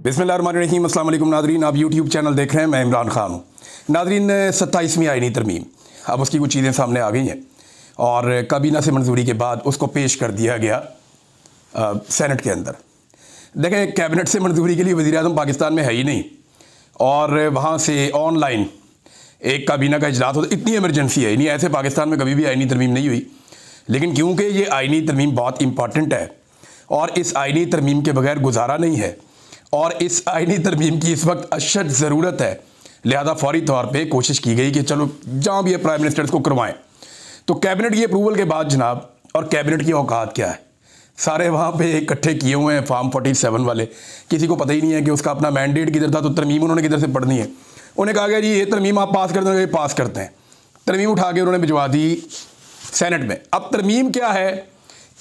बिस्मिल्लाहिर्रहमानिर्रहीम। अस्सलाम वालेकुम नादरीन, आप यूट्यूब चैनल देख रहे हैं, मैं इमरान खान हूँ। नादरीन, 27वीं आईनी तरमीम, अब उसकी कुछ चीज़ें सामने आ गई हैं और काबीना से मंजूरी के बाद उसको पेश कर दिया गया सेनेट के अंदर। देखें, कैबिनेट से मंजूरी के लिए वज़ीर आज़म पाकिस्तान में है ही नहीं और वहाँ से ऑनलाइन एक काबीना का इजलास होता, इतनी इमरजेंसी है। नहीं, ऐसे पाकिस्तान में कभी भी आईनी तरमीम नहीं हुई, लेकिन क्योंकि ये आईनी तरमीम बहुत इंपॉर्टेंट है और इस आईनी तरमीम के बगैर गुजारा नहीं है और इस आईनी तरमीम की इस वक्त अशद ज़रूरत है, लिहाजा फौरी तौर पे कोशिश की गई कि चलो जहाँ भी प्राइम मिनिस्टर को करवाएं। तो कैबिनेट की अप्रूवल के बाद जनाब, और कैबिनेट की औकात क्या है, सारे वहाँ पे इकट्ठे किए हुए हैं फॉर्म 47 वाले। किसी को पता ही नहीं है कि उसका अपना मैंडेट किधर था, तो तरमीम उन्होंने किधर से पढ़नी है। उन्हें कहा गया जी ये तरमीम आप पास कर देंगे, पास करते हैं। तरमीम उठा के उन्होंने भिजवा दी सेनेट में। अब तरमीम क्या है,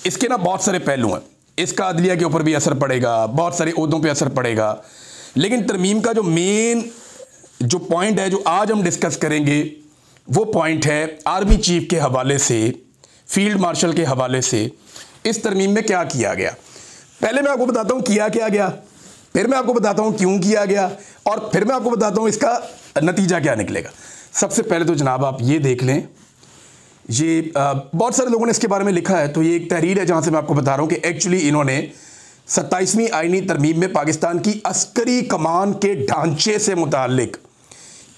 इसके ना बहुत सारे पहलू हैं। इसका अदलिया के ऊपर भी असर पड़ेगा, बहुत सारे ओहदों पे असर पड़ेगा, लेकिन तरमीम का जो मेन जो पॉइंट है जो आज हम डिस्कस करेंगे वो पॉइंट है आर्मी चीफ के हवाले से, फील्ड मार्शल के हवाले से इस तरमीम में क्या किया गया। पहले मैं आपको बताता हूँ किया क्या गया, फिर मैं आपको बताता हूँ क्यों किया गया, और फिर मैं आपको बताता हूँ इसका नतीजा क्या निकलेगा। सबसे पहले तो जनाब आप ये देख लें, ये बहुत सारे लोगों ने इसके बारे में लिखा है, तो ये एक तहरीर है जहाँ से मैं आपको बता रहा हूँ कि एक्चुअली इन्होंने 27वीं आईनी तरमीम में पाकिस्तान की अस्करी कमान के ढांचे से मुताल्लिक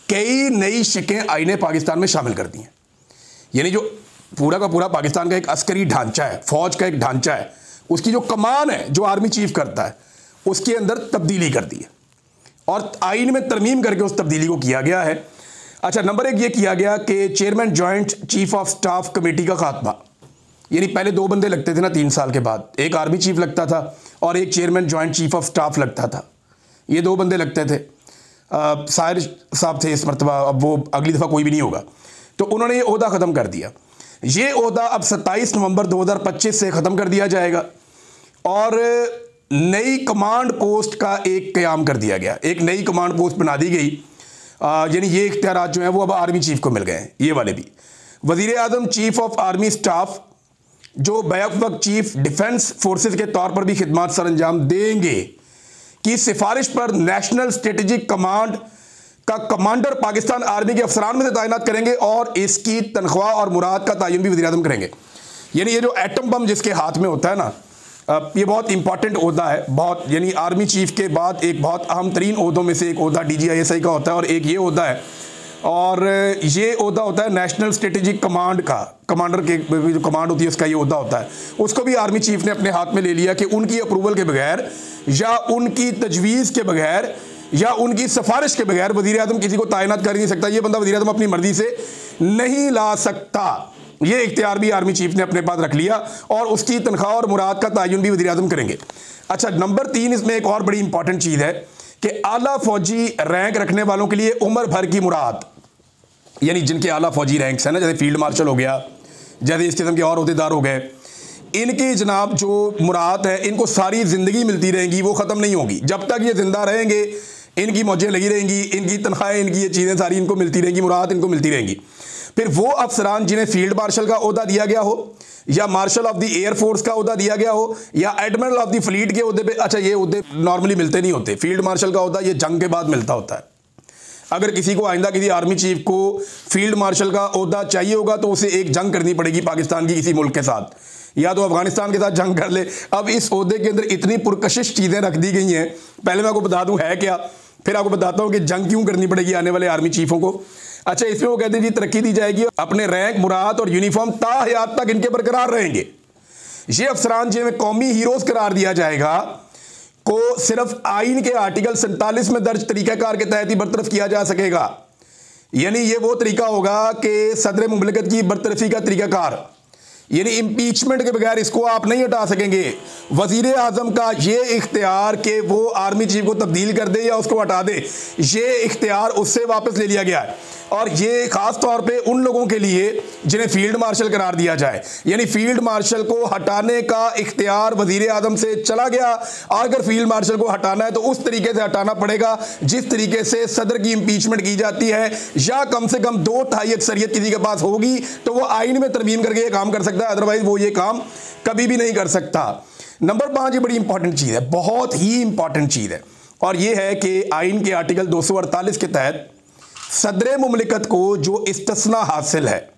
कई नई शिकें आईने पाकिस्तान में शामिल कर दी हैं। यानी जो पूरा का पूरा पाकिस्तान का एक अस्करी ढांचा है, फौज का एक ढांचा है, उसकी जो कमान है जो आर्मी चीफ करता है उसके अंदर तब्दीली कर दी है और आईन में तरमीम करके उस तब्दीली को किया गया है। अच्छा, नंबर एक ये किया गया कि chairman joint chief of staff committee का खात्मा, यानी पहले दो बंदे लगते थे ना 3 साल के बाद, एक आर्मी चीफ लगता था और एक chairman joint chief of staff लगता था। ये दो बंदे लगते थे। साहिर साहब थे इस मरतबा, अब वो अगली दफ़ा कोई भी नहीं होगा, तो उन्होंने ये ओहदा ख़त्म कर दिया। ये ओहदा अब 27 नवंबर 2025 से ख़त्म कर दिया जाएगा और नई कमांड पोस्ट का एक क़याम कर दिया गया, एक नई कमांड पोस्ट बना दी गई। यानी ये इख्तियारात जो हैं वो अब आर्मी चीफ को मिल गए हैं, ये वाले भी। वज़ीर आज़म चीफ ऑफ आर्मी स्टाफ जो बैक वक्त चीफ डिफेंस फोर्सेस के तौर पर भी खिदमात सर अंजाम देंगे की सिफारिश पर नेशनल स्ट्रेटेजिक कमांड का कमांडर पाकिस्तान आर्मी के अफसरान में से तैनात करेंगे और इसकी तनख्वाह और मुराद का तयन भी वज़ीर आज़म करेंगे। यानी ये जो एटम बम जिसके हाथ में होता है ना, ये बहुत इंपॉर्टेंट ओहदा है, बहुत, यानी आर्मी चीफ के बाद एक बहुत अहम तरीन ओहदों में से एक ओहदा DGISI का होता है और एक ये ओहदा है, और ये ओहदा होता है नेशनल स्ट्रेटेजिक कमांड का, कमांडर के जो कमांड होती है उसका ये ओहदा होता है। उसको भी आर्मी चीफ ने अपने हाथ में ले लिया कि उनकी अप्रूवल के बगैर या उनकी तजवीज़ के बगैर या उनकी सिफारिश के बगैर वज़ीर आज़म किसी को तैनात कर ही नहीं सकता। ये बंदा वज़ीर आज़म अपनी मर्जी से नहीं ला सकता। ये इख्तियार भी आर्मी चीफ ने अपने पास रख लिया और उसकी तनख्वाह और मुराद का तयन भी वज़ीर आज़म करेंगे। अच्छा, नंबर 3 इसमें एक और बड़ी इंपॉर्टेंट चीज़ है कि आला फौजी रैंक रखने वालों के लिए उम्र भर की मुराद, यानी जिनके आला फौजी रैंक्स हैं ना, जैसे फील्ड मार्शल हो गया, जैसे इस किस्म के और अहदेदार हो गए, इनकी जनाब जो मुराद है इनको सारी ज़िंदगी मिलती रहेंगी, वो ख़त्म नहीं होगी। जब तक ये ज़िंदा रहेंगे इनकी मौजें लगी रहेंगी, इनकी तनख्वाहें, इनकी ये चीज़ें सारी इनको मिलती रहेंगी, मुराद इनको मिलती रहेंगी। फिर वो अफसरान जिन्हें फील्ड मार्शल का ओहदा दिया गया हो या marshal of the air force का ओहदा दिया गया हो या एडमिरल ऑफ द फ्लीट के ओहदे पे, अच्छा ये ओहदे नॉर्मली मिलते नहीं होते। फील्ड मार्शल का ओहदा ये जंग के बाद मिलता होता है। अगर किसी को आइंदा किसी आर्मी चीफ को फील्ड मार्शल का ओहदा चाहिए होगा तो उसे एक जंग करनी पड़ेगी पाकिस्तान की किसी मुल्क के साथ, या तो अफगानिस्तान के साथ जंग कर ले। अब इस ओहदे के अंदर इतनी पुरकशिश चीज़ें रख दी गई हैं, पहले मैं आपको बता दूं है क्या, फिर आपको बताता हूँ कि जंग क्यों करनी पड़ेगी आने वाले आर्मी चीफों को। अच्छा, इसमें वो कहते हैं जी तरक्की दी जाएगी, अपने रैंक, मुराद और यूनिफॉर्म ताहयात तक इनके बरकरार रहेंगे। ये अफसरान जिन्हें कौमी हीरोज करार दिया जाएगा को सिर्फ आइन के आर्टिकल 47 में दर्ज तरीकाकार के तहत ही बरतरफ किया जा सकेगा। यानी ये वो तरीका होगा कि सदर मुमलिकत की बरतरफी का तरीकाकार, यानी इम्पीचमेंट के बगैर इसको आप नहीं हटा सकेंगे। वज़ीर आज़म का ये इख्तियार कि वो आर्मी चीफ को तब्दील कर दे या उसको हटा दे, ये इख्तियार उससे वापस ले लिया गया है और ये ख़ास तौर पे उन लोगों के लिए जिन्हें फील्ड मार्शल करार दिया जाए। यानी फील्ड मार्शल को हटाने का इख्तियार वज़ीर आज़म से चला गया। अगर फील्ड मार्शल को हटाना है तो उस तरीके से हटाना पड़ेगा जिस तरीके से सदर की इम्पीचमेंट की जाती है, या कम से कम 2/3 अक्सरियत किसी के पास होगी तो वो आइन में तरमीम करके ये काम कर सकता है, अदरवाइज वो ये काम कभी भी नहीं कर सकता। नंबर 5 ये बड़ी इंपॉर्टेंट चीज़ है, बहुत ही इंपॉर्टेंट चीज़ है। और ये है कि आइन के आर्टिकल 248 के तहत सदर मुमलिकत को जो इस्तिस्ना हासिल है,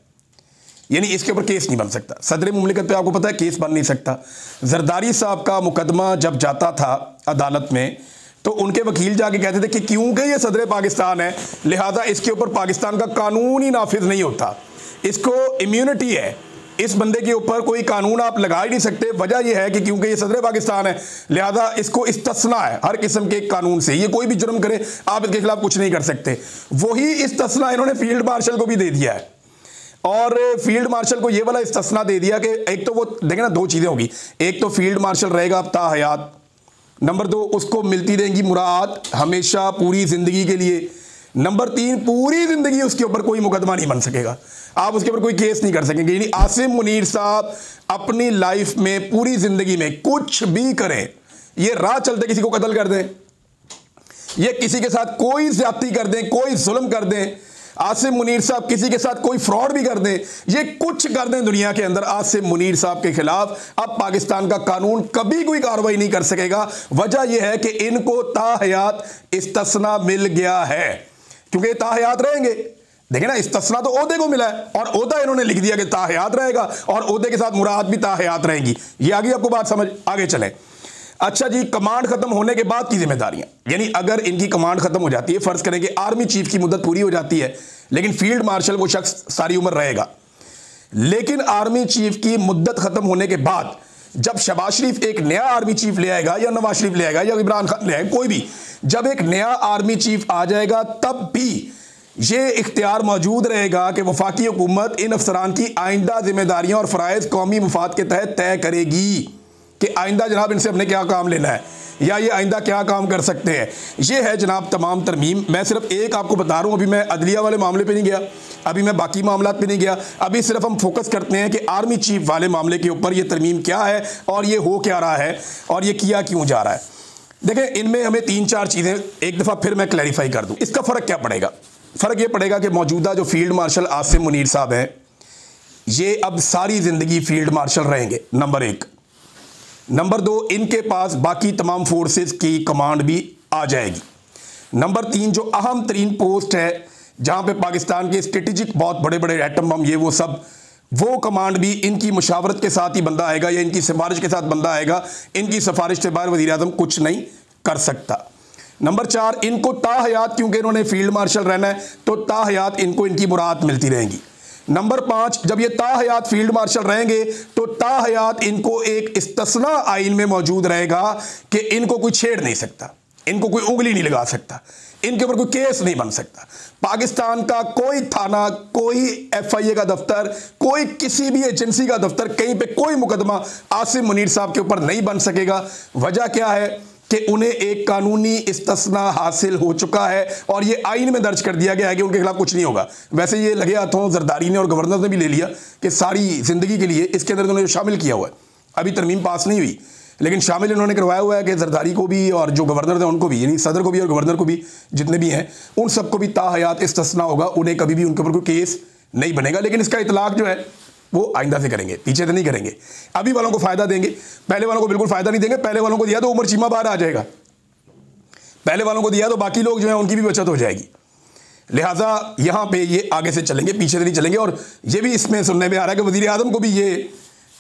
यानी इसके ऊपर केस नहीं बन सकता। सदर मुमलिकत पे आपको पता है केस बन नहीं सकता। जरदारी साहब का मुकदमा जब जाता था अदालत में तो उनके वकील जाके कहते थे कि क्योंकि ये सदर पाकिस्तान है लिहाजा इसके ऊपर पाकिस्तान का कानून ही नाफिज नहीं होता, इसको इम्यूनिटी है, इस बंदे के ऊपर कोई कानून आप लगा ही नहीं सकते। वजह यह है कि क्योंकि ये सदर पाकिस्तान है लिहाजा इसको इस्तिस्ना है हर किस्म के कानून से, ये कोई भी जुर्म करे आप इसके खिलाफ कुछ नहीं कर सकते। वही इस्तिस्ना इन्होंने फील्ड मार्शल को भी दे दिया है, और फील्ड मार्शल को ये वाला इस्तिस्ना दे दिया कि एक तो वो देखें ना, दो चीज़ें होगी, एक तो फील्ड मार्शल रहेगा अब ताहयात, नंबर 2 उसको मिलती रहेंगी मुराद हमेशा पूरी ज़िंदगी के लिए, नंबर 3 पूरी ज़िंदगी उसके ऊपर कोई मुकदमा नहीं बन सकेगा, आप उसके ऊपर कोई केस नहीं कर सकेंगे। यानी आसिम मुनीर साहब अपनी लाइफ में पूरी ज़िंदगी में कुछ भी करें, ये राह चलते किसी को कत्ल कर दें, ये किसी के साथ कोई ज्यादती कर दें, कोई जुल्म कर दें, आसिम मुनीर साहब किसी के साथ कोई फ्रॉड भी कर दें, ये कुछ कर दें दुनिया के अंदर, आसिम मुनीर साहब के खिलाफ अब पाकिस्तान का कानून कभी कोई कार्रवाई नहीं कर सकेगा। वजह यह है कि इनको ताहयात इस्तिस्ना मिल गया है, क्योंकि ताहयात रहेंगे। देखिए ना, इस्तिस्ना तो ओहदे को मिला है और ओहदा इन्होंने लिख दिया कि ताहयात रहेगा और ओहदे के साथ मुराद भी ताहयात रहेंगी। ये आगे आपको बात समझ, आगे चलें। अच्छा जी, कमांड खत्म होने के बाद की जिम्मेदारियां, यानी अगर इनकी कमांड खत्म हो जाती है, फर्ज करें कि आर्मी चीफ की मुद्दत पूरी हो जाती है लेकिन फील्ड मार्शल वो शख्स सारी उम्र रहेगा, लेकिन आर्मी चीफ की मुद्दत खत्म होने के बाद जब शहबाज शरीफ एक नया आर्मी चीफ ले आएगा या नवाज शरीफ ले आएगा या इमरान खान ले आएगा, कोई भी जब एक नया आर्मी चीफ आ जाएगा तब भी ये इख्तियार मौजूद रहेगा कि वफाकी हुकूमत इन अफसरान की आइंदा जिम्मेदारियां और फ़राइज़ कौमी मुफाद के तहत तय करेगी कि आइंदा जनाब इनसे हमने क्या काम लेना है या ये आइंदा क्या काम कर सकते हैं। ये है जनाब तमाम तरमीम। मैं सिर्फ एक आपको बता रहा हूँ, अभी मैं अदलिया वाले मामले पे नहीं गया, अभी मैं बाकी मामलात पे नहीं गया, अभी सिर्फ हम फोकस करते हैं कि आर्मी चीफ वाले मामले के ऊपर ये तरमीम क्या है और ये हो क्या रहा है और ये किया क्यों जा रहा है। देखें, इनमें हमें 3-4 चीज़ें एक दफ़ा फिर मैं क्लैरिफाई कर दूँ। इसका फ़र्क क्या पड़ेगा? फ़र्क ये पड़ेगा कि मौजूदा जो फील्ड मार्शल आसिम मुनीर साहब हैं ये अब सारी ज़िंदगी फील्ड मार्शल रहेंगे, नंबर 1। नंबर 2, इनके पास बाकी तमाम फोर्सेस की कमांड भी आ जाएगी। नंबर 3, जो अहम तरीन पोस्ट है जहां पे पाकिस्तान के स्ट्रेटेजिक बहुत बड़े बड़े एटम बम ये वो सब, वो कमांड भी इनकी मुशावरत के साथ ही बंदा आएगा या इनकी सिफारिश के साथ बंदा आएगा। इनकी सिफारिश से बाहर वज़ीर आज़म कुछ नहीं कर सकता। नंबर 4, इनको ताहयात, क्योंकि इन्होंने फील्ड मार्शल रहना है तो ताहयात इनको इनकी मुराद मिलती रहेंगी। नंबर 5, जब ये ताहयात फील्ड मार्शल रहेंगे तो ताहयात इनको एक इस्तिस्ना आइन में मौजूद रहेगा कि इनको कोई छेड़ नहीं सकता, इनको कोई उंगली नहीं लगा सकता, इनके ऊपर कोई केस नहीं बन सकता। पाकिस्तान का कोई थाना, कोई FIA का दफ्तर, कोई किसी भी एजेंसी का दफ्तर, कहीं पे कोई मुकदमा आसिम मुनीर साहब के ऊपर नहीं बन सकेगा। वजह क्या है कि उन्हें एक कानूनी इस्तिस्ना हासिल हो चुका है और ये आइन में दर्ज कर दिया गया है कि उनके खिलाफ कुछ नहीं होगा। वैसे ये लगे हाथों जरदारी ने और गवर्नर ने भी ले लिया कि सारी ज़िंदगी के लिए इसके अंदर उन्होंने शामिल किया हुआ है। अभी तरमीम पास नहीं हुई लेकिन शामिल इन्होंने करवाया हुआ है कि जरदारी को भी और जो गवर्नर थे उनको भी, यानी सदर को भी और गवर्नर को भी, जितने भी हैं उन सबको भी ताहयात इस्तिस्ना होगा, उन्हें कभी भी उनके ऊपर कोई केस नहीं बनेगा। लेकिन इसका इतलाक जो है वो आइंदा से करेंगे, पीछे से नहीं करेंगे। अभी वालों को फ़ायदा देंगे, पहले वालों को बिल्कुल फ़ायदा नहीं देंगे। पहले वालों को दिया तो उमर चीमा बाहर आ जाएगा, पहले वालों को दिया तो बाकी लोग जो है उनकी भी बचत हो जाएगी। लिहाजा यहाँ पे ये आगे से चलेंगे, पीछे से नहीं चलेंगे। और ये भी इसमें सुनने में आ रहा है कि वज़ीर आज़म को भी ये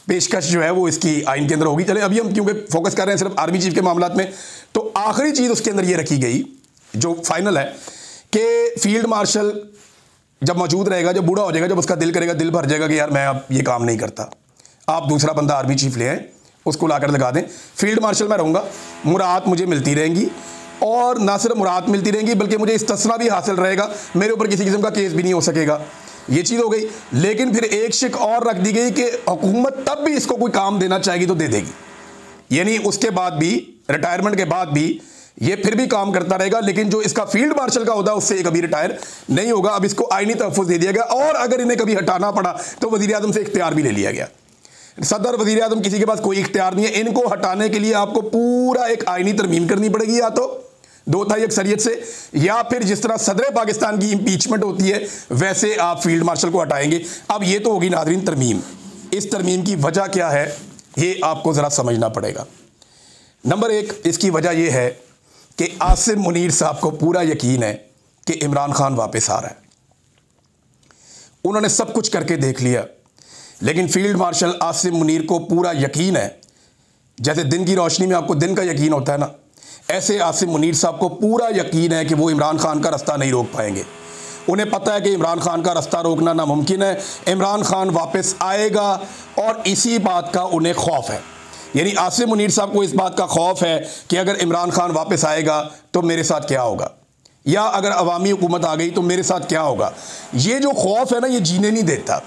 पेशकश जो है वो इसकी आइन के अंदर होगी। चले, अभी हम क्योंकि फोकस कर रहे हैं सिर्फ आर्मी चीफ के मामलात में, तो आखिरी चीज़ उसके अंदर ये रखी गई जो फाइनल है कि फील्ड मार्शल जब मौजूद रहेगा, जब बूढ़ा हो जाएगा, जब उसका दिल करेगा, दिल भर जाएगा कि यार मैं अब ये काम नहीं करता, आप दूसरा बंदा आर्मी चीफ ले आए, उसको लाकर लगा दें, फील्ड मार्शल मैं रहूँगा, मुराद मुझे मिलती रहेंगी और ना सिर्फ मुराद मिलती रहेंगी बल्कि मुझे इस्तिस्ना भी हासिल रहेगा, मेरे ऊपर किसी किस्म का केस भी नहीं हो सकेगा। ये चीज़ हो गई। लेकिन फिर एक शिक और रख दी गई कि हुकूमत तब भी इसको कोई काम देना चाहेगी तो दे देगी, यानी उसके बाद भी, रिटायरमेंट के बाद भी ये फिर भी काम करता रहेगा, लेकिन जो इसका फील्ड मार्शल का होगा उससे कभी रिटायर नहीं होगा। अब इसको आईनी तहफ़्फ़ुज़ दे दिया गया और अगर इन्हें कभी हटाना पड़ा तो वज़ीर आज़म से इख्तियार भी ले लिया गया। सदर वज़ीर आज़म किसी के पास कोई इख्तियार नहीं है। इनको हटाने के लिए आपको पूरा एक आईनी तरमीम करनी पड़ेगी, या तो 2/3 अक्सरियत से, या फिर जिस तरह सदर पाकिस्तान की इम्पीचमेंट होती है वैसे आप फील्ड मार्शल को हटाएंगे। अब ये तो होगी नाज़रीन तरमीम। इस तरमीम की वजह क्या है ये आपको ज़रा समझना पड़ेगा। नंबर 1, इसकी वजह यह है कि आसिम मुनीर साहब को पूरा यकीन है कि इमरान खान वापस आ रहा है। उन्होंने सब कुछ करके देख लिया, लेकिन फील्ड मार्शल आसिम मुनीर को पूरा यकीन है, जैसे दिन की रोशनी में आपको दिन का यकीन होता है ना, ऐसे आसिम मुनीर साहब को पूरा यकीन है कि वो इमरान खान का रास्ता नहीं रोक पाएंगे। उन्हें पता है कि इमरान खान का रास्ता रोकना नामुमकिन है, इमरान खान वापस आएगा और इसी बात का उन्हें खौफ है। यानी आसिम मुनीर साहब को इस बात का खौफ है कि अगर इमरान खान वापस आएगा तो मेरे साथ क्या होगा, या अगर अवामी हुकूमत आ गई तो मेरे साथ क्या होगा। ये जो खौफ है ना, ये जीने नहीं देता।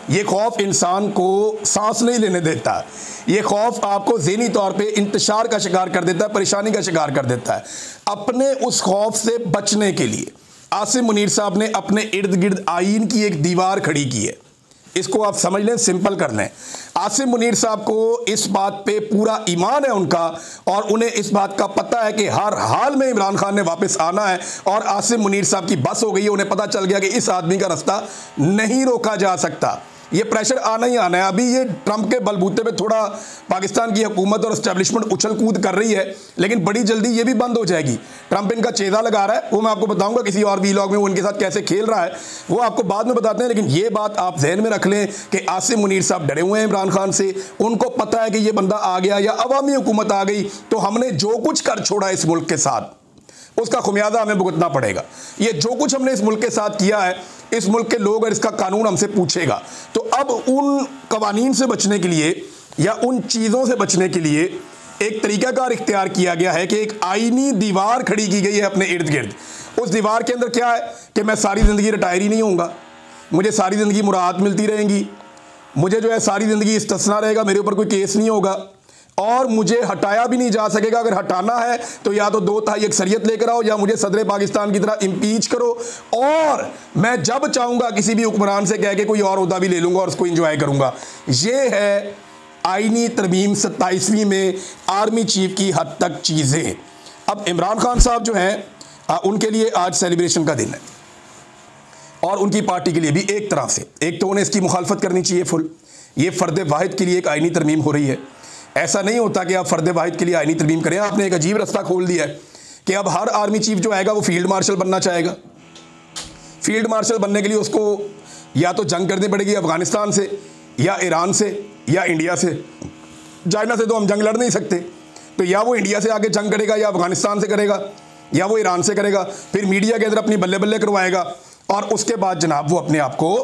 ये खौफ इंसान को सांस नहीं लेने देता। ये खौफ आपको ज़हनी तौर पे इंतशार का शिकार कर देता है, परेशानी का शिकार कर देता है। अपने उस खौफ से बचने के लिए आसिम मुनीर साहब ने अपने इर्द गिर्द आईन की एक दीवार खड़ी की है। इसको आप समझ लें, सिंपल कर लें। आसिम मुनीर साहब को इस बात पे पूरा ईमान है उनका, और उन्हें इस बात का पता है कि हर हाल में इमरान खान ने वापस आना है, और आसिम मुनीर साहब की बस हो गई है। उन्हें पता चल गया कि इस आदमी का रास्ता नहीं रोका जा सकता। ये प्रेशर आना ही आना है। अभी ये ट्रंप के बलबूते पे थोड़ा पाकिस्तान की हुकूमत और एस्टेब्लिशमेंट उछल कूद कर रही है, लेकिन बड़ी जल्दी ये भी बंद हो जाएगी। ट्रंप इनका चेजा लगा रहा है, वो मैं आपको बताऊंगा किसी और वीलॉग में वो उनके साथ कैसे खेल रहा है, वो आपको बाद में बताते हैं। लेकिन ये बात आप जहन में रख लें कि आसिम मुनीर साहब डरे हुए हैं इमरान खान से। उनको पता है कि ये बंदा आ गया या अवामी हुकूमत आ गई तो हमने जो कुछ कर छोड़ा इस मुल्क के साथ, उसका खुमियाजा हमें भुगतना पड़ेगा। ये जो कुछ हमने इस मुल्क के साथ किया है, इस मुल्क के लोग और इसका कानून हमसे पूछेगा। तो अब उन कवानीन से बचने के लिए या उन चीज़ों से बचने के लिए एक तरीकाकार इख्तियार किया गया है कि एक आईनी दीवार खड़ी की गई है अपने इर्द गिर्द। उस दीवार के अंदर क्या है कि मैं सारी ज़िंदगी रिटायर ही नहीं होऊंगा, मुझे सारी ज़िंदगी मुराहत मिलती रहेंगी, मुझे जो है सारी ज़िंदगी इस्तिस्ना रहेगा, मेरे ऊपर कोई केस नहीं होगा, और मुझे हटाया भी नहीं जा सकेगा। अगर हटाना है तो या तो 2/3 अक्सरियत लेकर आओ, या मुझे सदर पाकिस्तान की तरह इम्पीच करो, और मैं जब चाहूँगा किसी भी हुक्मरान से कह के कोई और ओहदा भी ले लूँगा और उसको इंजॉय करूँगा। ये है आईनी तरमीम 27वीं में आर्मी चीफ की हद तक चीज़ें। अब इमरान खान साहब जो हैं उनके लिए आज सेलिब्रेशन का दिन है, और उनकी पार्टी के लिए भी एक तरह से। एक तो उन्हें इसकी मुखालफत करनी चाहिए फुल। ये फ़र्द वाहिद के लिए एक आईनी तरमीम हो रही है। ऐसा नहीं होता कि आप फ़र्द वाहिद के लिए आईनी तरमीम करें। आपने एक अजीब रास्ता खोल दिया है कि अब हर आर्मी चीफ जो आएगा वो फील्ड मार्शल बनना चाहेगा। फील्ड मार्शल बनने के लिए उसको या तो जंग करनी पड़ेगी अफ़गानिस्तान से, या ईरान से, या इंडिया से। चाइना से तो हम जंग लड़ नहीं सकते, तो या वो इंडिया से आके जंग करेगा, या अफ़गानिस्तान से करेगा, या वो ईरान से करेगा। फिर मीडिया के अंदर अपनी बल्ले बल्ले करवाएगा, और उसके बाद जनाब वो अपने आप को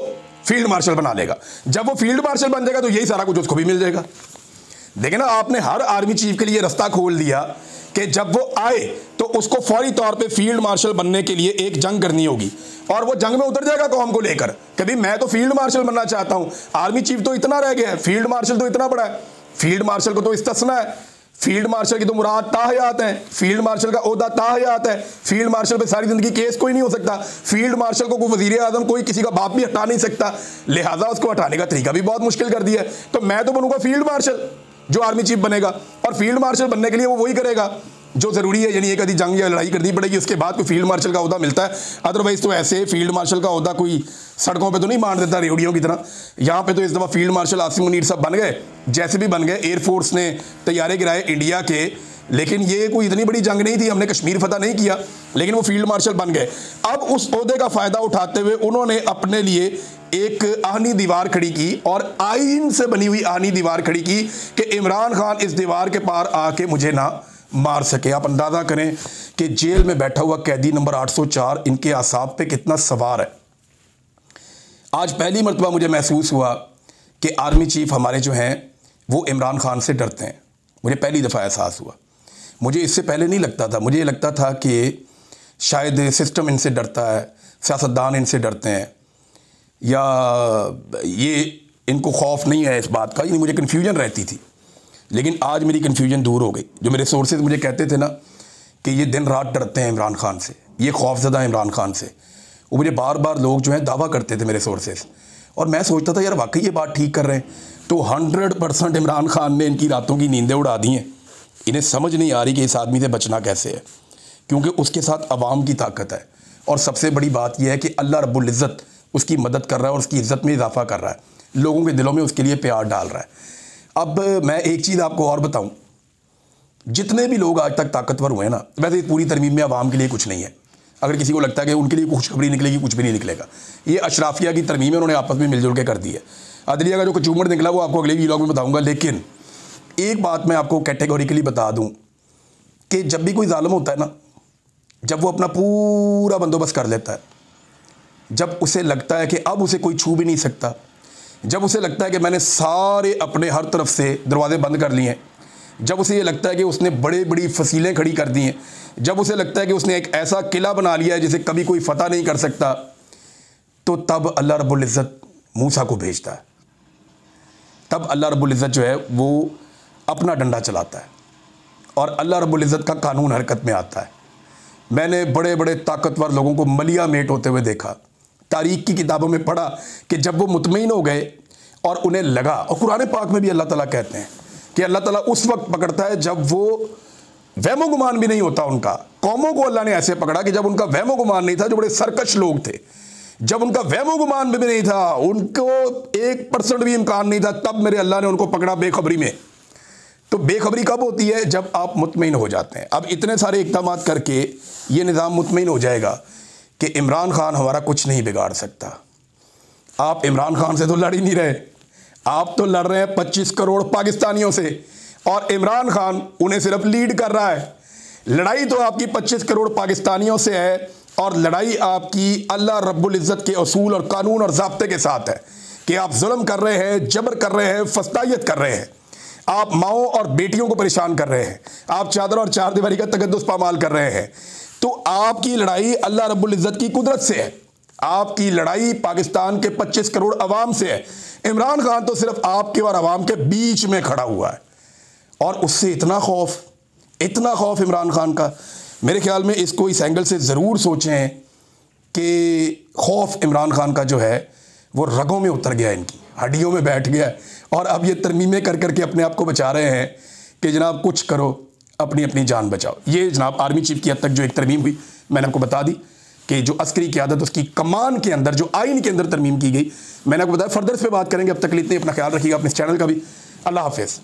फील्ड मार्शल बना लेगा। जब वो फील्ड मार्शल बन जाएगा तो यही सारा कुछ उसको भी मिल जाएगा। देखिए ना, आपने हर आर्मी चीफ के लिए रास्ता खोल दिया कि जब वो आए तो उसको फौरी तौर पे फील्ड मार्शल बनने के लिए एक जंग करनी होगी, और वो जंग में उतर जाएगा कौम को लेकर कि भाई मैं तो फील्ड मार्शल बनना चाहता हूं। आर्मी चीफ तो इतना रह गया है, फील्ड मार्शल तो इतना बड़ा है। फील्ड मार्शल को तो इस्तिस्ना है, फील्ड मार्शल की तो मुराद ताहयात है, फील्ड मार्शल का ओहदा ताहयात है। फील्ड मार्शल पे सारी जिंदगी केस कोई नहीं हो सकता। फील्ड मार्शल को कोई वजीर आजम, कोई किसी का बाप भी हटा नहीं सकता, लिहाजा उसको हटाने का तरीका भी बहुत मुश्किल कर दिया है। तो मैं तो बनूंगा फील्ड मार्शल, जो आर्मी चीफ बनेगा, और फील्ड मार्शल बनने के लिए वो वही करेगा जो ज़रूरी है। यानी एक आधी जंग या लड़ाई करनी पड़ेगी, उसके बाद कोई फील्ड मार्शल का ओहदा मिलता है। अदरवाइज़ तो ऐसे फील्ड मार्शल का ओहदा कोई सड़कों पे तो नहीं मार देता रेवड़ियों की तरह। यहाँ पे तो इस दफ़ा फील्ड मार्शल आसिम मुनीर साहब बन गए, जैसे भी बन गए। एयरफोर्स ने तैयारे गिराए इंडिया के, लेकिन ये कोई इतनी बड़ी जंग नहीं थी, हमने कश्मीर फतह नहीं किया, लेकिन वो फील्ड मार्शल बन गए। अब उस ओहदे का फ़ायदा उठाते हुए उन्होंने अपने लिए एक आहनी दीवार खड़ी की, और आईन से बनी हुई आहनी दीवार खड़ी की कि इमरान खान इस दीवार के पार आके मुझे ना मार सके। आप अंदाज़ा करें कि जेल में बैठा हुआ कैदी नंबर 804 इनके आसाब पे कितना सवार है। आज पहली मरतबा मुझे महसूस हुआ कि आर्मी चीफ हमारे जो हैं वो इमरान खान से डरते हैं। मुझे पहली दफ़ा एहसास हुआ। मुझे इससे पहले नहीं लगता था। मुझे लगता था कि शायद सिस्टम इनसे डरता है, सियासतदान इनसे डरते हैं, या ये इनको खौफ नहीं है इस बात का। यानी मुझे कन्फ्यूजन रहती थी, लेकिन आज मेरी कन्फ्यूजन दूर हो गई। जो मेरे सोर्सेज मुझे कहते थे ना कि ये दिन रात डरते हैं इमरान खान से, ये खौफज़दा है इमरान खान से, वो मुझे बार बार लोग जो हैं दावा करते थे मेरे सोर्सेज, और मैं सोचता था यार वाकई ये बात ठीक कर रहे हैं। तो 100% इमरान खान ने इनकी रातों की नींदें उड़ा दी हैं। इन्हें समझ नहीं आ रही कि इस आदमी से बचना कैसे है, क्योंकि उसके साथ अवाम की ताकत है, और सबसे बड़ी बात यह है कि अल्लाह रब्बुल इज़्ज़त उसकी मदद कर रहा है और उसकी इज़्ज़त में इजाफा कर रहा है, लोगों के दिलों में उसके लिए प्यार डाल रहा है। अब मैं एक चीज़ आपको और बताऊं जितने भी लोग आज तक ताकतवर हुए हैं ना, वैसे पूरी तरमीम में आवाम के लिए कुछ नहीं है। अगर किसी को लगता है कि उनके लिए खुशखबरी निकलेगी, कुछ भी नहीं निकलेगा। ये अशराफिया की तरमीम है, उन्होंने आपस में मिलजुल के कर दी है। अदलिया का जो कचूमर निकला वो आपको अगले व्लॉग में बताऊंगा। लेकिन एक बात मैं आपको कैटेगोरिकली बता दूं कि जब भी कोई जालिम होता है ना, जब वो अपना पूरा बंदोबस्त कर लेता है, जब उसे लगता है कि अब उसे कोई छू भी नहीं सकता, जब उसे लगता है कि मैंने सारे अपने हर तरफ से दरवाजे बंद कर लिए हैं, जब उसे ये लगता है कि उसने बड़े बड़ी फसीलें खड़ी कर दी हैं, जब उसे लगता है कि उसने एक ऐसा किला बना लिया है जिसे कभी कोई फतह नहीं कर सकता, तो तब अल्लाह रब्बुल इज़्ज़त मूसा को भेजता है। तब अल्लाह रब्बुल इज़्ज़त जो है वो अपना डंडा चलाता है और अल्लाह रब्बुल इज़्ज़त का कानून हरकत में आता है। मैंने बड़े बड़े ताकतवर लोगों को मलिया मेट होते हुए देखा, तारीख़ की किताबों में पढ़ा कि जब वो मुतमईन हो गए और उन्हें लगा, और कुरान पाक में भी अल्लाह ताला कहते हैं कि अल्लाह ताला उस वक्त पकड़ता है जब वो वहमो गुमान भी नहीं होता उनका। कौमों को अल्लाह ने ऐसे पकड़ा कि जब उनका वहमो गुमान नहीं था, जो बड़े सरकश लोग थे, जब उनका वहमो गुमान भी नहीं था, उनको 1% भी इम्कान नहीं था, तब मेरे अल्लाह ने उनको पकड़ा बेखबरी में। तो बेखबरी कब होती है? जब आप मुतमईन हो जाते हैं। अब इतने सारे इक़दाम करके ये निज़ाम मुतमईन हो जाएगा कि इमरान खान हमारा कुछ नहीं बिगाड़ सकता। आप इमरान खान से तो लड़ ही नहीं रहे, आप तो लड़ रहे हैं 25 करोड़ पाकिस्तानियों से, और इमरान खान उन्हें सिर्फ लीड कर रहा है। लड़ाई तो आपकी 25 करोड़ पाकिस्तानियों से है, और लड़ाई आपकी अल्लाह रब्बुल इज़्ज़त के असूल और कानून और ज़ाब्ते के साथ है कि आप जुल्म कर रहे हैं, जबर कर रहे हैं, फस्तायत कर रहे हैं, आप माओं और बेटियों को परेशान कर रहे हैं, आप चादर और चार दीवारी का तकद्दुस पामाल कर रहे हैं। तो आपकी लड़ाई अल्लाह रब्बुल इज़्ज़त की कुदरत से है, आपकी लड़ाई पाकिस्तान के 25 करोड़ अवाम से है। इमरान खान तो सिर्फ आपके और अवाम के बीच में खड़ा हुआ है, और उससे इतना खौफ इमरान खान का। मेरे ख्याल में इसको इस एंगल से ज़रूर सोचें कि खौफ इमरान खान का जो है वो रगों में उतर गया, इनकी हड्डियों में बैठ गया है, और अब ये तरमीमें कर करके अपने आप को बचा रहे हैं कि जनाब कुछ करो, अपनी अपनी जान बचाओ। ये जनाब आर्मी चीफ की हद तक जो एक तरमीम हुई, मैंने आपको बता दी कि जो अस्करी क़यादत उसकी कमान के अंदर, जो आइन के अंदर तरमीम की गई, मैंने आपको बताया। फर्दर इस पर बात करेंगे। अब तक के लिए इतने, अपना ख्याल रखिएगा, अपने इस चैनल का भी। अल्लाह हाफ़िज़।